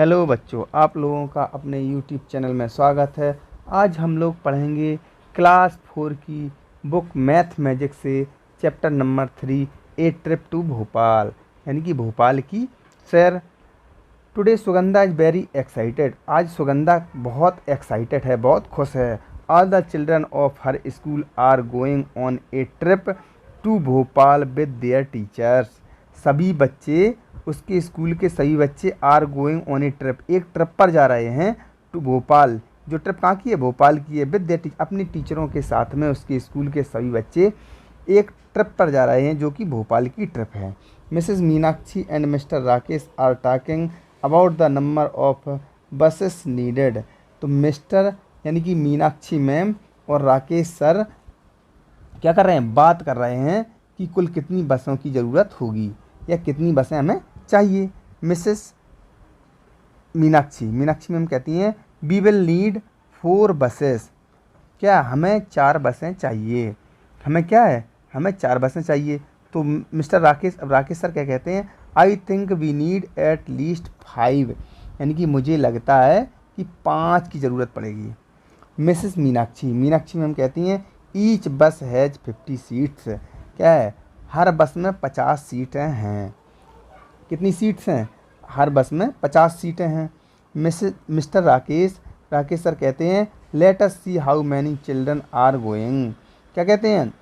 Hello बच्चों, आप लोगों का अपने यूट्यूब चैनल में स्वागत है। आज हम लोग पढ़ेंगे क्लास 4 की बुक मैथ मैजिक से chapter number 3 a trip to Bhopal, यानी कि भोपाल की सैर। Today Sugandha is very excited. आज सुगंधा बहुत एक्साइटेड है, बहुत खुश है। All the children of her school are going on a trip to Bhopal with their teachers. सभी बच्चे, उसके स्कूल के सभी बच्चे are going on a trip, एक ट्रिप पर जा रहे हैं टू भोपाल। जो ट्रिप कहाँ की है? भोपाल की है। विद देयर अपनी टीचरों के साथ में उसके स्कूल के सभी बच्चे एक ट्रिप पर जा रहे हैं जो कि भोपाल की ट्रिप है। Mrs Meenakshi and mister Rakesh are talking about the number of buses needed. तो मिस्टर यानी कि मीनाक्षी मैम और राकेश सर क्या कर रहे हैं? बात कर रहे हैं कि कुल कितनी बसों की ज़रूरत होगी या कितनी बसें हमें चाहिए। मिसेस मीनाक्षी मैम कहती हैं वी विल नीड 4 बसेस। क्या हमें 4 बसें चाहिए? हमें क्या है? हमें 4 बसें चाहिए। तो मिस्टर राकेश सर क्या कहते हैं? I think we need at least 5, यानी कि मुझे लगता है कि 5 की ज़रूरत पड़ेगी। मिसेस मीनाक्षी मैम कहती हैं ईच बस हैज़ 50 सीट्स। क्या है? हर बस में 50 सीटें हैं। कितनी सीट्स हैं? हर बस में 50 सीटें हैं। मिस्टर राकेश सर कहते हैं let us see how many children are going. क्या कहते हैं?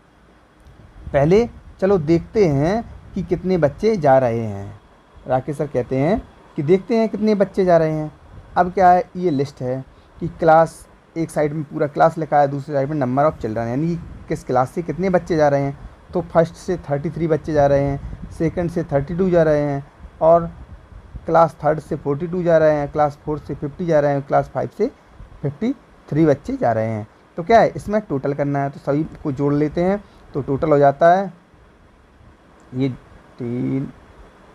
पहले चलो देखते हैं कि कितने बच्चे जा रहे हैं। राकेश सर कहते हैं कि देखते हैं कितने बच्चे जा रहे हैं। अब क्या है? ये लिस्ट है कि क्लास, एक साइड में पूरा क्लास लिखा है, दूसरी साइड में नंबर ऑफ चिल्ड्रन, यानी किस क्लास से कितने बच्चे जा रहे हैं। तो फर्स्ट से 33 बच्चे जा रहे हैं, सेकंड से 32 जा रहे हैं, और क्लास थर्ड से 42 जा रहे हैं, क्लास 4 से 50 जा रहे हैं, क्लास 5 से 53 बच्चे जा रहे हैं। तो क्या है? इसमें टोटल करना है, तो सभी को जोड़ लेते हैं तो टोटल हो जाता है ये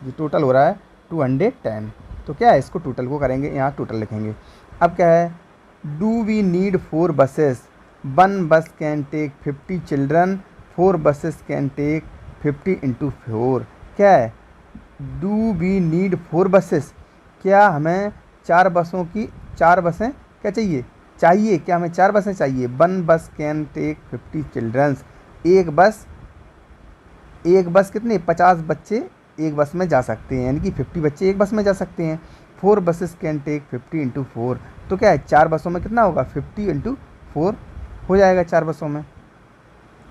टोटल हो रहा है 210। तो क्या है? इसको टोटल को करेंगे, यहाँ टोटल लिखेंगे। अब क्या है? Do we need 4 buses? 1 bus can take 50 children, 4 buses can take 50 × 4। क्या है? Do we need 4 buses? क्या हमें 4 बसों की 4 बसें क्या चाहिए? क्या हमें 4 बसें चाहिए? 1 बस कैन टेक 50 चिल्ड्रंस। एक बस कितने? 50 बच्चे एक बस में जा सकते हैं, यानी कि 50 बच्चे एक बस में जा सकते हैं। 4 बसेस कैन टेक 50 × 4। तो क्या है? 4 बसों में कितना होगा? 50 × 4 हो जाएगा 4 बसों में।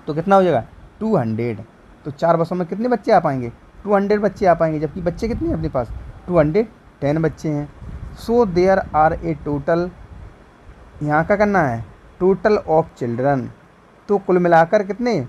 तो कितना हो जाएगा? 200। तो 4 बसों में कितने बच्चे आ पाएंगे? 200 बच्चे आ पाएंगे, जबकि बच्चे कितने हैं अपने पास? 210 बच्चे हैं। So there are a total, यहाँ का करना है टोटल ऑफ चिल्ड्रन। तो कुल मिलाकर कितने?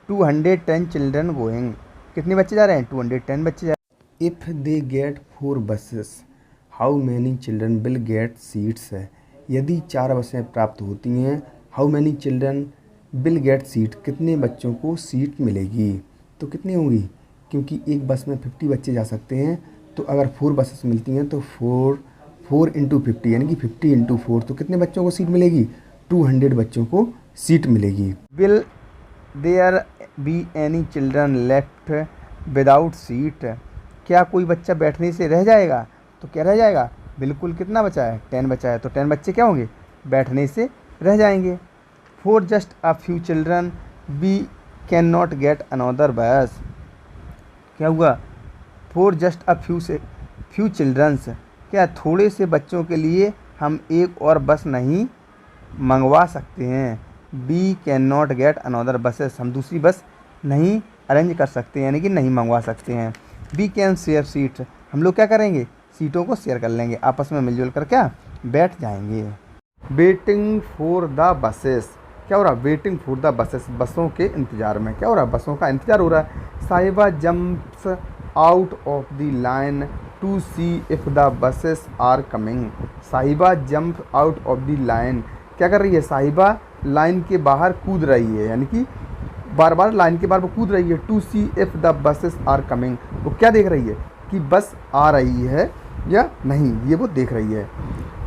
210 चिल्ड्रन गोइंग। कितने बच्चे जा रहे हैं? 210 बच्चे जा रहे हैं। If they get 4 buses how many children will get seats है। यदि 4 बसें प्राप्त होती हैं, how many children will get seat, कितने बच्चों को सीट मिलेगी? तो कितनी होंगी? क्योंकि एक बस में 50 बच्चे जा सकते हैं, तो अगर 4 बसेस मिलती हैं तो 4 × 50, यानी कि 50 × 4। तो कितने बच्चों को सीट मिलेगी? 200 बच्चों को सीट मिलेगी। Will there be any children left without seat? क्या कोई बच्चा बैठने से रह जाएगा? तो क्या रह जाएगा? बिल्कुल। कितना बचा है? 10 बचा है। तो 10 बच्चे क्या होंगे? बैठने से रह जाएंगे। For just a few children we can not get another bus. क्या हुआ? For just a few childrens, क्या थोड़े से बच्चों के लिए हम एक और बस नहीं मंगवा सकते हैं? We can not get another buses, हम दूसरी बस नहीं अरेंज कर सकते हैं, यानी कि नहीं मंगवा सकते हैं। वी कैन शेयर सीट, हम लोग क्या करेंगे? सीटों को शेयर कर लेंगे, आपस में मिलजुल कर क्या बैठ जाएंगे। वेटिंग फॉर द बसेस, क्या हो रहा है? वेटिंग फॉर द बसेस, बसों के इंतज़ार में। क्या हो रहा है? बसों का इंतज़ार हो रहा है। Sahiba jumps out of the line to see if the buses are coming. Sahiba jump out of the line, क्या कर रही है? साहिबा लाइन के बाहर कूद रही है, यानी कि बार बार लाइन के बाहर कूद रही है। To see if the buses are coming, वो क्या देख रही है कि बस आ रही है या नहीं, ये वो देख रही है।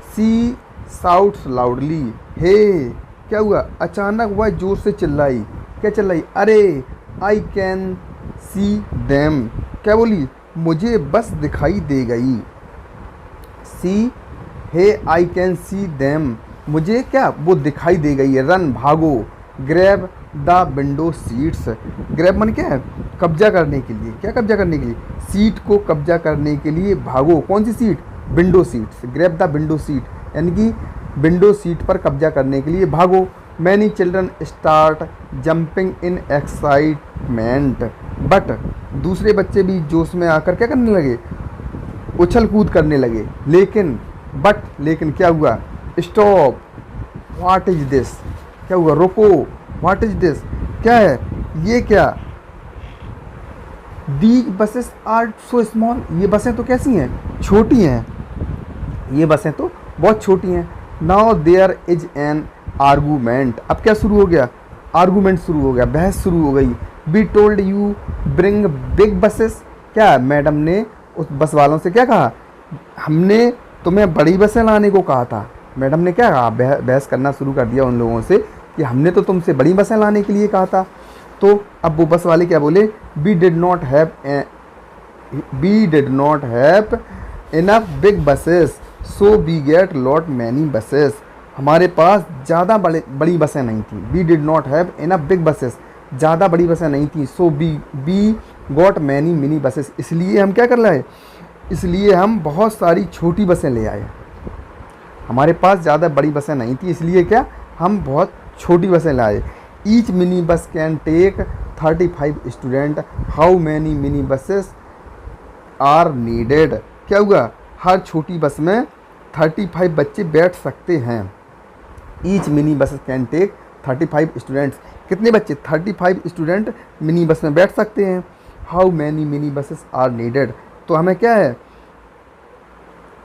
सी साउट्स लाउडली, हे, क्या हुआ? अचानक वह जोर से चिल्लाई। क्या चिल्लाई? अरे आई कैन सी देम। क्या बोली? मुझे बस दिखाई दे गई। सी, हे आई कैन सी देम, मुझे क्या वो दिखाई दे गई है। रन, भागो। Grab the window seats, grab मन क्या है, कब्जा करने के लिए। क्या कब्जा करने के लिए? सीट को कब्जा करने के लिए भागो। कौन सी seat? Window seats. Grab the window seat, यानी कि विंडो सीट पर कब्जा करने के लिए भागो। Many children start jumping in excitement, but दूसरे बच्चे भी जोश में आकर क्या करने लगे? उछल कूद करने लगे। लेकिन क्या हुआ? स्टॉप, व्हाट इज दिस, क्या हुआ? रुको, व्हाट इज दिस, क्या है ये? क्या? दी बसेस आर सो स्मॉल, ये बसें तो कैसी हैं? छोटी हैं। ये बसें तो बहुत छोटी हैं। Now there is an argument, अब क्या शुरू हो गया? आर्गूमेंट शुरू हो गया, बहस शुरू हो गई। Be told you bring big buses, क्या मैडम ने उस बस वालों से क्या कहा? हमने तुम्हें बड़ी बसें लाने को कहा था। मैडम ने क्या कहा? बहस करना शुरू कर दिया उन लोगों से कि हमने तो तुमसे बड़ी बसें लाने के लिए कहा था। तो अब वो बस वाले क्या बोले? We did not have enough big buses so we get lot many buses, हमारे पास ज़्यादा बड़ी बसें नहीं थी। We did not have enough big buses, ज़्यादा बड़ी बसें नहीं थी। So we got many mini buses, इसलिए हम क्या कर रहे हैं? इसलिए हम बहुत सारी छोटी बसें ले आए। हमारे पास ज़्यादा बड़ी बसें नहीं थी, इसलिए क्या हम बहुत छोटी बसें लाए। Each mini bus can take 35 student, how many mini buses are needed, क्या हुआ? हर छोटी बस में 35 बच्चे बैठ सकते हैं। Each mini bus can take 35 students, कितने बच्चे? 35 स्टूडेंट मिनी बस में बैठ सकते हैं। How many mini buses are needed, तो हमें क्या है?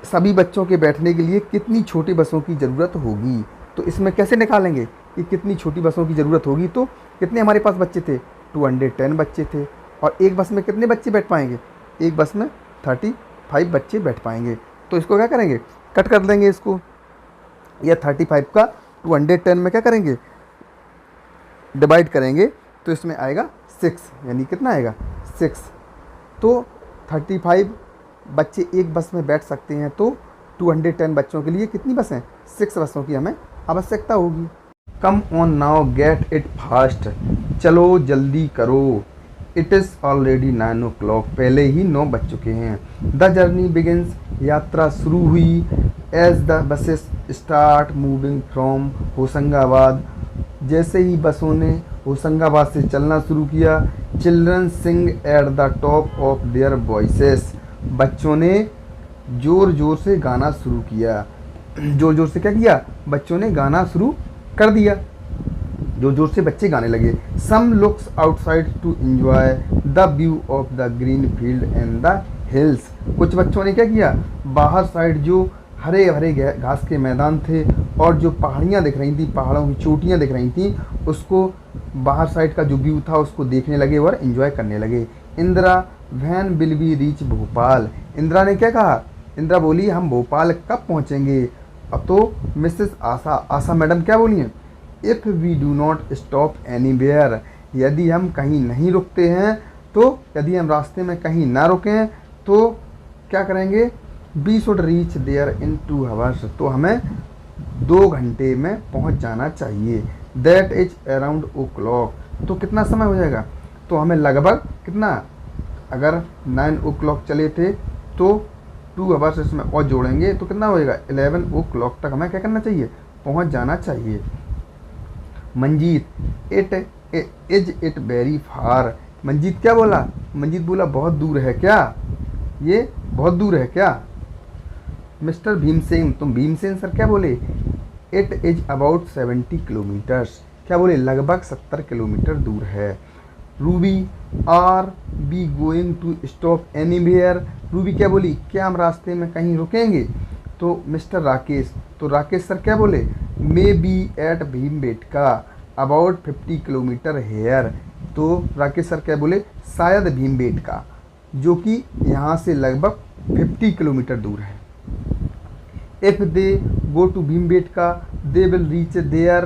सभी बच्चों के बैठने के लिए कितनी छोटी बसों की ज़रूरत होगी। तो इसमें कैसे निकालेंगे कि कितनी छोटी बसों की ज़रूरत होगी? तो कितने हमारे पास बच्चे थे? 210 बच्चे थे। और एक बस में कितने बच्चे बैठ पाएंगे? एक बस में 35 बच्चे बैठ पाएंगे। तो इसको क्या करेंगे? कट कर देंगे इसको, या 35 का 210 में क्या करेंगे? डिवाइड करेंगे, तो इसमें आएगा 6, यानी कितना आएगा? 6। तो 35 बच्चे एक बस में बैठ सकते हैं, तो 210 बच्चों के लिए कितनी बसें? 6 बसों की हमें आवश्यकता होगी। Come on now get it fast, चलो जल्दी करो। इट इज़ ऑलरेडी 9 o'clock, पहले ही 9 बज चुके हैं। द जर्नी बिगिंस, यात्रा शुरू हुई। As the buses start moving from Hoshangabad, जैसे ही बसों ने होशंगाबाद से चलना शुरू किया। Children sing at the top of their voices, बच्चों ने ज़ोर ज़ोर से गाना शुरू किया। ज़ोर ज़ोर से क्या किया? बच्चों ने गाना शुरू कर दिया, ज़ोर ज़ोर से बच्चे गाने लगे। Some looks outside to enjoy the view of the green field and the hills, कुछ बच्चों ने क्या किया? बाहर साइड जो हरे भरे घास के मैदान थे और जो पहाड़ियाँ दिख रही थी, पहाड़ों की चोटियाँ दिख रही थी, उसको बाहर साइड का जो व्यू था उसको देखने लगे और एंजॉय करने लगे। Indira van will be reach Bhopal, Indira ने क्या कहा? इंदिरा बोली हम भोपाल कब पहुँचेंगे? अब तो मिसेस आशा मैडम क्या बोली हैं? If we do not stop anywhere, यदि हम कहीं नहीं रुकते हैं, तो यदि हम रास्ते में कहीं ना रुकें तो क्या करेंगे? We should reach there in 2 hours, तो हमें 2 घंटे में पहुंच जाना चाहिए। दैट इज अराउंड o'clock, तो कितना समय हो जाएगा? तो हमें लगभग कितना, अगर 9 o'clock चले थे तो 2 hours इसमें और जोड़ेंगे तो कितना होएगा? 11 o'clock तक हमें क्या करना चाहिए? पहुंच जाना चाहिए। Manjeet, it is it very far, Manjeet क्या बोला? मंजीत बोला बहुत दूर है क्या? ये बहुत दूर है क्या? मिस्टर भीमसेन, तुम भीमसेन सर क्या बोले? इट इज अबाउट 70 किलोमीटर्स, क्या बोले? लगभग 70 किलोमीटर दूर है। Ruby, are we going to stop anywhere, Ruby क्या बोली? क्या हम रास्ते में कहीं रुकेंगे? तो मिस्टर राकेश, तो राकेश सर क्या बोले? May be at Bhimbetka about 50 kilometre here, तो राकेश सर क्या बोले? शायद भीमबेटका, जो कि यहाँ से लगभग 50 किलोमीटर दूर है। If they go to Bhimbetka they will reach there,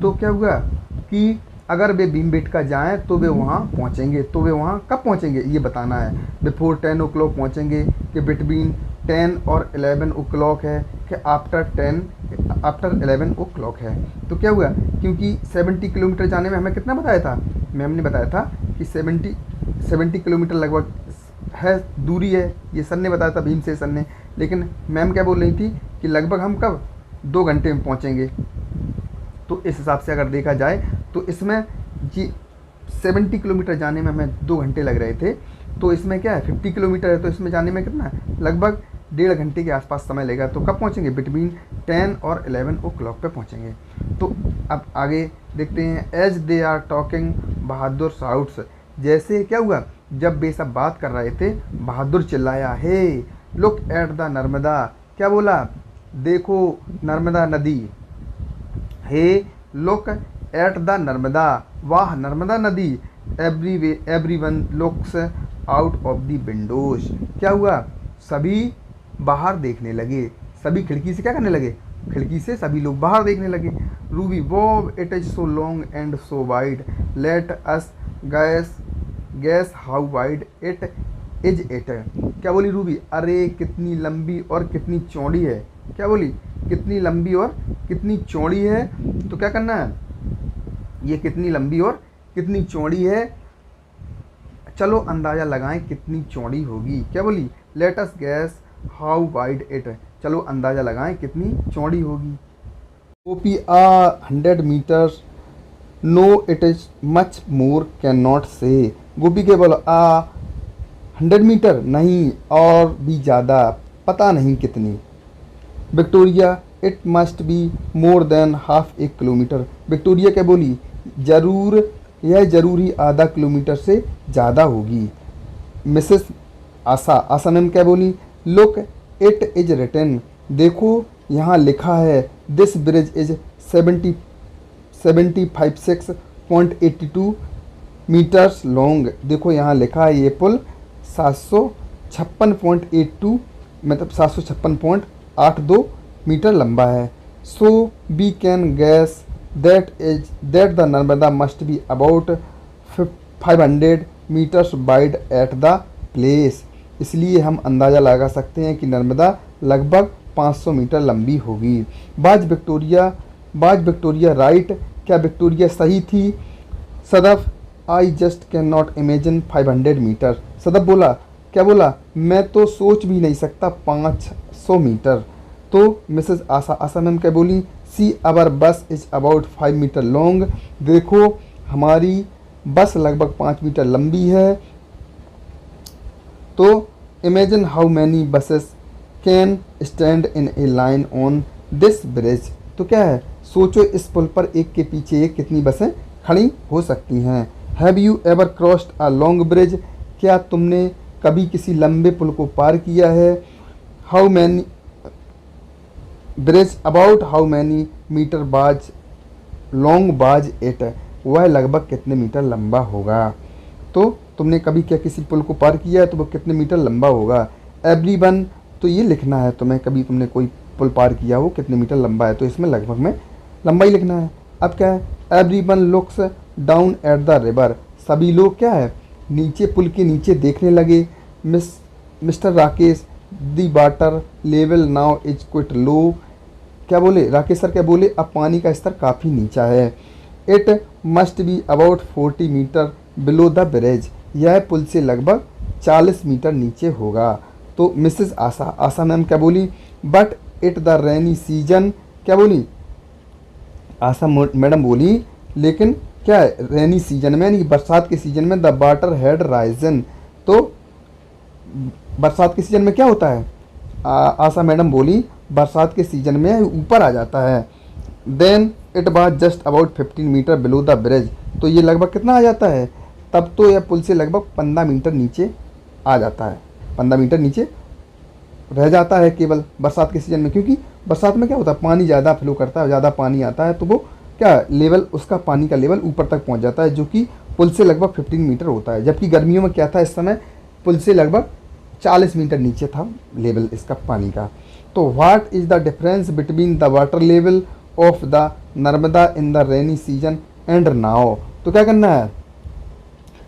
तो क्या हुआ कि अगर वे भीमबेटका जाएं तो वे वहाँ पहुँचेंगे। तो वे वहाँ कब पहुँचेंगे ये बताना है। बिफोर 10 o'clock पहुँचेंगे कि बिटवीन 10 और 11 ओ क्लॉक है कि आफ्टर 11 ओ क्लॉक है। तो क्या हुआ, क्योंकि 70 किलोमीटर जाने में हमें कितना बताया था, मैम ने बताया था कि 70 किलोमीटर लगभग है दूरी है, ये सर ने बताया था, भीम से सर ने। लेकिन मैम क्या बोल रही थी कि लगभग हम कब 2 घंटे में पहुँचेंगे। तो इस हिसाब से अगर देखा जाए तो इसमें जी 70 किलोमीटर जाने में हमें 2 घंटे लग रहे थे, तो इसमें क्या है 50 किलोमीटर है, तो इसमें जाने में कितना है, लगभग 1.5 घंटे के आसपास समय लेगा। तो कब पहुंचेंगे, बिटवीन 10 और 11 ओ क्लॉक पे पहुंचेंगे। तो अब आगे देखते हैं, as they are talking Bahadur shouts, जैसे क्या हुआ, जब वे सब बात कर रहे थे बहादुर चिल्लाया, hey look at the Narmada, क्या बोला, देखो नर्मदा नदी, hey look at the Narmada, वाह नर्मदा नदी, everyone looks out of the windows, क्या हुआ, सभी बाहर देखने लगे, सभी खिड़की से क्या करने लगे, खिड़की से सभी लोग बाहर देखने लगे। Ruby wow it is so long and so wide, late us guess how wide it is it, क्या बोली रूबी, अरे कितनी लंबी और कितनी चौड़ी है, क्या बोली, कितनी लंबी और कितनी चौड़ी है। तो क्या करना है, ये कितनी लंबी और कितनी चौड़ी है, चलो अंदाज़ा लगाएं कितनी चौड़ी होगी, क्या बोली, let us guess how wide it, चलो अंदाज़ा लगाएं कितनी चौड़ी होगी। Gopi 100 metre, no it is much more can not say, Gopi के बोलो 100 मीटर नहीं और भी ज़्यादा, पता नहीं कितनी। Victoria it must be more than half A kilometre, Victoria क्या बोली, ज़रूर यह ज़रूर ही आधा किलोमीटर से ज़्यादा होगी। मिसेस आशा मैम क्या बोली, लुक इट इज रिटन, देखो यहाँ लिखा है, this bridge is 756.82 metres long, देखो यहाँ लिखा है ये पुल 756.82 मतलब 756.82 मीटर लंबा है। So we can guess that the Narmada must be about 500 metres wide at the place, इसलिए हम अंदाज़ा लगा सकते हैं कि नर्मदा लगभग 500 मीटर लंबी होगी। बाज विक्टोरिया राइट, क्या विक्टोरिया सही थी। Sadaf I just can not imagine 500 metre, Sadaf बोला, क्या बोला, मैं तो सोच भी नहीं सकता 500 मीटर। तो मिसेस आशा मैम क्या बोली, सी आवर बस इज अबाउट 5 मीटर लॉन्ग, देखो हमारी बस लगभग 5 मीटर लंबी है। तो imagine how many buses can stand in A line on this bridge, तो क्या है, सोचो इस पुल पर एक के पीछे एक कितनी बसें खड़ी हो सकती हैं। Have you ever crossed a long bridge, क्या तुमने कभी किसी लंबे पुल को पार किया है। How many bridge about how many metre was long was it, वह लगभग कितने मीटर लंबा होगा। तो तुमने कभी क्या किसी पुल को पार किया है तो वो कितने मीटर लंबा होगा। एवरीवन, तो ये लिखना है तुम्हें, कभी तुमने कोई पुल पार किया हो कितने मीटर लंबा है, तो इसमें लगभग में लंबा ही लिखना है। अब क्या है, everyone looks down at the river, सभी लोग क्या है नीचे पुल के नीचे देखने लगे। Mister Rakesh the water level now is quite low, क्या बोले राकेश सर, क्या बोले, अब पानी का स्तर काफ़ी नीचा है। It must be about 40 metre below the bridge, यह पुल से लगभग 40 मीटर नीचे होगा। तो मिसेस आशा मैम क्या बोली, but it the rainy season, क्या बोली, आशा मैडम बोली, लेकिन क्या है रेनी सीजन में यानी कि बरसात के सीजन में द वाटर हैड राइजन, तो बरसात के सीजन में क्या होता है, आशा मैडम बोली बरसात के सीजन में ऊपर आ जाता है। Then it was just about 15 metre below the bridge, तो ये लगभग कितना आ जाता है, तब तो यह पुल से लगभग 15 मीटर नीचे आ जाता है, 15 मीटर नीचे रह जाता है केवल बरसात के सीजन में, क्योंकि बरसात में क्या होता है पानी ज़्यादा फ्लो करता है, ज़्यादा पानी आता है, तो वो क्या लेवल उसका पानी का लेवल ऊपर तक पहुंच जाता है, जो कि पुल से लगभग 15 मीटर होता है। जबकि गर्मियों में क्या था, इस समय पुल से लगभग 40 मीटर नीचे था लेवल इसका पानी का। तो what is the difference between the water level of the Narmada in the rainy season and now, तो क्या करना है,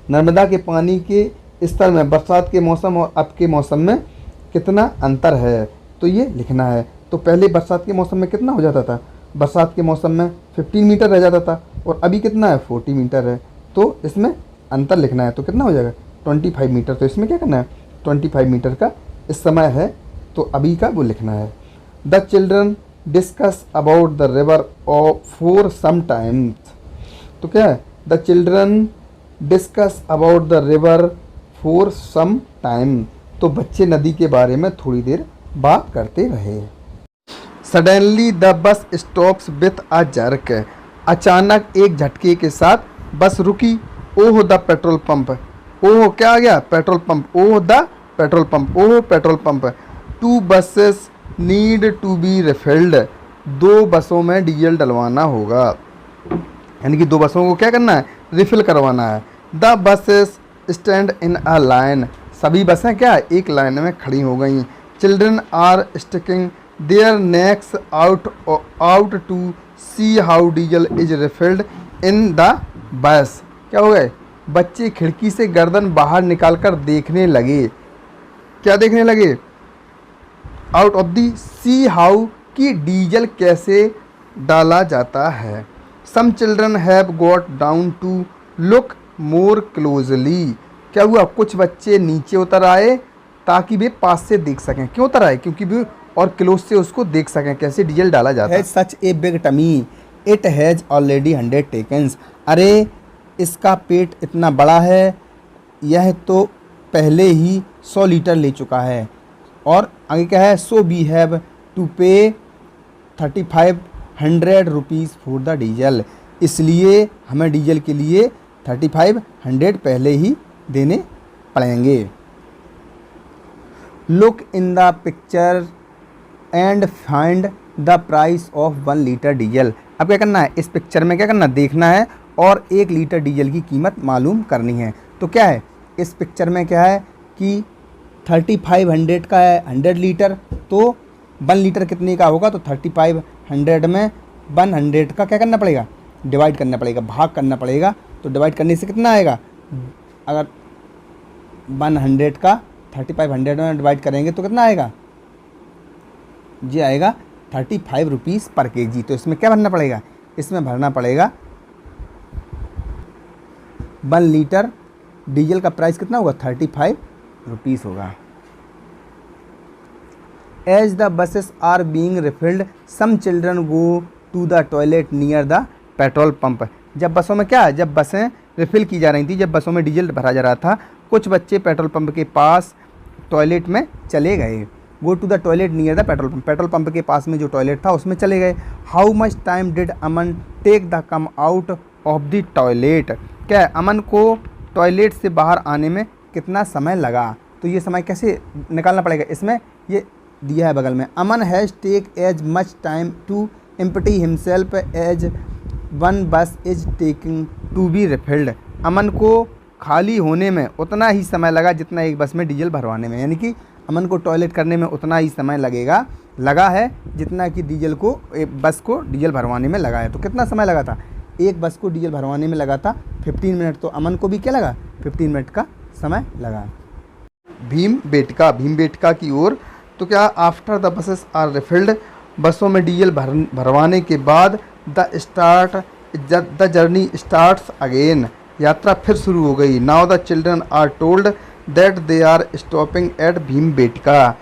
नर्मदा के पानी के स्तर में बरसात के मौसम और अब के मौसम में कितना अंतर है, तो ये लिखना है। तो पहले बरसात के मौसम में कितना हो जाता था, बरसात के मौसम में 15 मीटर रह जाता था, और अभी कितना है 40 मीटर है। तो इसमें अंतर लिखना है, तो कितना हो जाएगा 25 मीटर। तो इसमें क्या करना है 25 मीटर का इस समय है, तो अभी का वो लिखना है। The children discuss about the river for some times. तो क्या है, the children discuss about the river for some time. तो बच्चे नदी के बारे में थोड़ी देर बात करते रहे। Suddenly the bus stops with a jerk. अचानक एक झटके के साथ बस रुकी। Oh the petrol pump. Oh क्या आ गया, petrol pump. Oh the petrol pump, oh petrol pump. Two buses need to be refilled. दो बसों में डीजल डलवाना होगा, यानी कि दो बसों को क्या करना है, रिफिल करवाना है। The buses stand in a line. सभी बसें क्या एक लाइन में खड़ी हो गई। Children are sticking their necks out to see how diesel is refilled in the bus. क्या हो गए, बच्चे खिड़की से गर्दन बाहर निकालकर देखने लगे। क्या देखने लगे, out of the see how कि डीजल कैसे डाला जाता है। Some children have got down to look more closely. क्या हुआ, कुछ बच्चे नीचे उतर आए ताकि वे पास से देख सकें। क्यों उतर आए, क्योंकि वे और क्लोज से उसको देख सकें कैसे डीजल डाला जाता है। Such a big tummy it has already 100 takens. अरे इसका पेट इतना बड़ा है, यह तो पहले ही 100 लीटर ले चुका है। और आगे क्या है, सो वी हैव टू पे 3500 रुपीज़ फॉर द डीजल। इसलिए हमें डीजल के लिए 3500 पहले ही देने पड़ेंगे। Look in the picture and find the price of 1 litre diesel. अब क्या करना है, इस पिक्चर में क्या करना, देखना है और 1 लीटर डीजल की कीमत मालूम करनी है। तो क्या है, इस पिक्चर में क्या है कि 3500 का है 100 लीटर, तो 1 लीटर कितने का होगा, तो 3500 में 100 का क्या करना पड़ेगा, डिवाइड करना पड़ेगा, भाग करना पड़ेगा। तो डिवाइड करने से कितना आएगा, अगर 100 का 3500 में डिवाइड करेंगे तो कितना आएगा, ये आएगा 35 रुपीज़ पर केजी। तो इसमें क्या भरना पड़ेगा, इसमें भरना पड़ेगा 1 लीटर डीजल का प्राइस कितना होगा, 35 रुपीज़ होगा। As the buses are being refilled some children go to the toilet near the petrol pump. जब बसों में क्या, जब बसें रिफ़िल की जा रही थी, जब बसों में डीजल भरा जा रहा था, कुछ बच्चे पेट्रोल पंप के पास टॉयलेट में चले गए। Go to the toilet near the petrol pump, petrol pump के पास में जो टॉयलेट था उसमें चले गए। How much time did Aman take the come out of the toilet. क्या है, अमन को टॉयलेट से बाहर आने में कितना समय लगा। तो ये समय कैसे निकालना पड़ेगा, इसमें ये दिया है बगल में। Aman has take as much time to empty himself as 1 bus is taking to be refilled. Aman को खाली होने में उतना ही समय लगा जितना एक बस में डीजल भरवाने में, यानी कि अमन को टॉयलेट करने में उतना ही समय लगा है जितना कि डीजल को, एक बस को डीजल भरवाने में लगा है। तो कितना समय लगा था, एक बस को डीजल भरवाने में लगा था 15 मिनट, तो अमन को भी क्या लगा, 15 मिनट का समय लगा। भीमबेटका की ओर। तो क्या, after the buses are refilled, बसों में डीजल भरवाने के बाद द जर्नी स्टार्ट्स अगेन, यात्रा फिर शुरू हो गई। Now the children are told that they are stopping at Bhimbetka.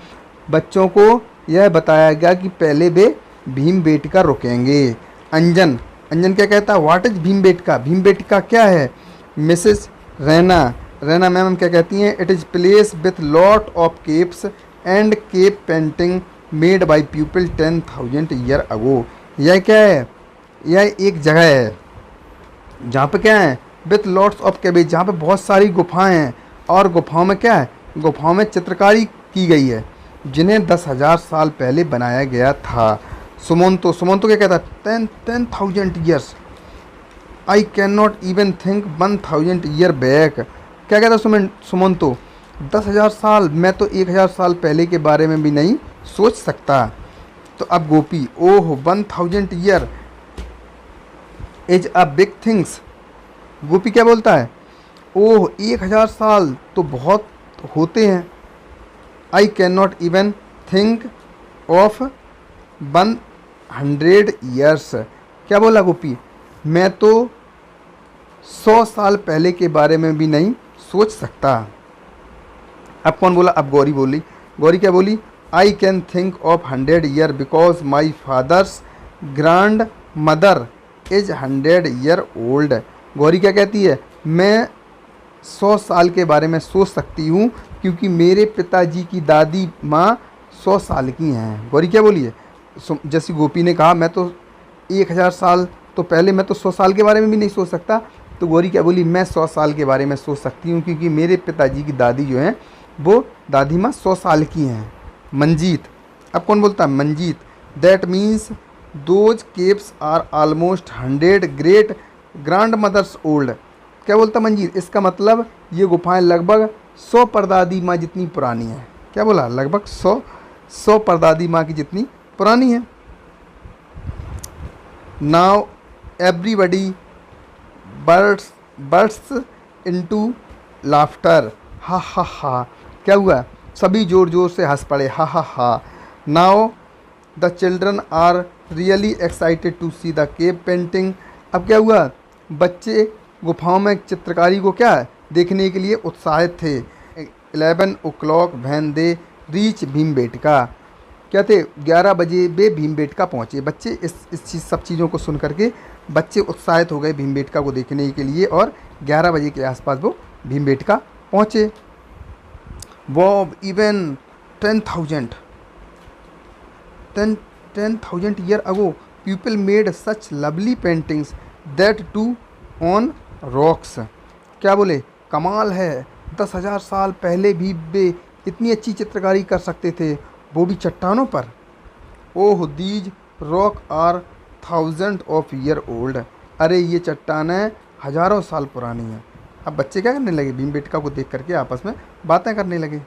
बच्चों को यह बताया गया कि पहले वे भीमबेटका रुकेंगे। अंजन क्या कहता है, व्हाट इज भीमबेटका, भीमबेटका क्या है। मिसेस रैना मैम क्या कहती हैं, it is place with lot of caves and cave painting made by people 10,000 year ago. यह क्या है, यह एक जगह है जहाँ पे क्या है, विथ लॉट्स ऑफ केव्स, जहाँ पे बहुत सारी गुफाएं हैं, और गुफाओं में क्या है, गुफाओं में चित्रकारी की गई है जिन्हें 10,000 साल पहले बनाया गया था। सुमंतो क्या कहता है, 10,000 years, I can not even think 1,000 year back. क्या कहता है सुमंतो, 10,000 साल, मैं तो 1,000 साल पहले के बारे में भी नहीं सोच सकता। तो अब Gopi, oh 1,000 year is a big things. Gopi क्या बोलता है, ओह 1,000 साल तो बहुत होते हैं। I can not even think of 100 years. क्या बोला गोपी? मैं तो 100 साल पहले के बारे में भी नहीं सोच सकता। अब कौन बोला? अब गौरी बोली। गौरी क्या बोली? I can think of 100 year because my father's grand mother is 100 year old. Gauri क्या कहती है? मैं 100 साल के बारे में सोच सकती हूँ क्योंकि मेरे पिताजी की दादी माँ 100 साल की हैं। गौरी क्या बोली है? जैसे गोपी ने कहा मैं तो 1000 साल तो पहले, मैं तो 100 साल के बारे में भी नहीं सोच सकता। तो गौरी क्या बोली? मैं 100 साल के बारे में सोच सकती हूँ क्योंकि मेरे पिताजी की दादी जो हैं वो दादी माँ 100 साल की हैं। मंजीत। अब कौन बोलता है? Manjeet. That means those caves are almost 100 great grand mothers old. क्या बोलता मंजीत? इसका मतलब ये गुफाएं लगभग 100 परदादी माँ जितनी पुरानी हैं। क्या बोला? लगभग 100 परदादी माँ की जितनी पुरानी है। Now everybody burst into laughter. हा हा हा। क्या हुआ? सभी जोर जोर से हंस पड़े। हा हा हा। Now the children are really excited to see the cave painting. अब क्या हुआ? बच्चे गुफाओं में चित्रकारी को क्या है देखने के लिए उत्साहित थे। 11 o'clock when they reach Bhimbetka. क्या थे? 11 बजे वे भीमबेटका पहुँचे। बच्चे इस चीज़ सब चीज़ों को सुन करके बच्चे उत्साहित हो गए भीमबेटका को देखने के लिए और 11 बजे के आसपास वो भीमबेटका पहुँचे। वो even 10,000 year ago people made such lovely paintings that too on rocks. क्या बोले? कमाल है, 10,000 साल पहले भी वे इतनी अच्छी चित्रकारी कर सकते थे, वो भी चट्टानों पर। Oh these rock are 1000 of year old. अरे ये चट्टानें हज़ारों साल पुरानी हैं। अब बच्चे क्या करने लगे? भीमबेटका को देख करके आपस में बातें करने लगे।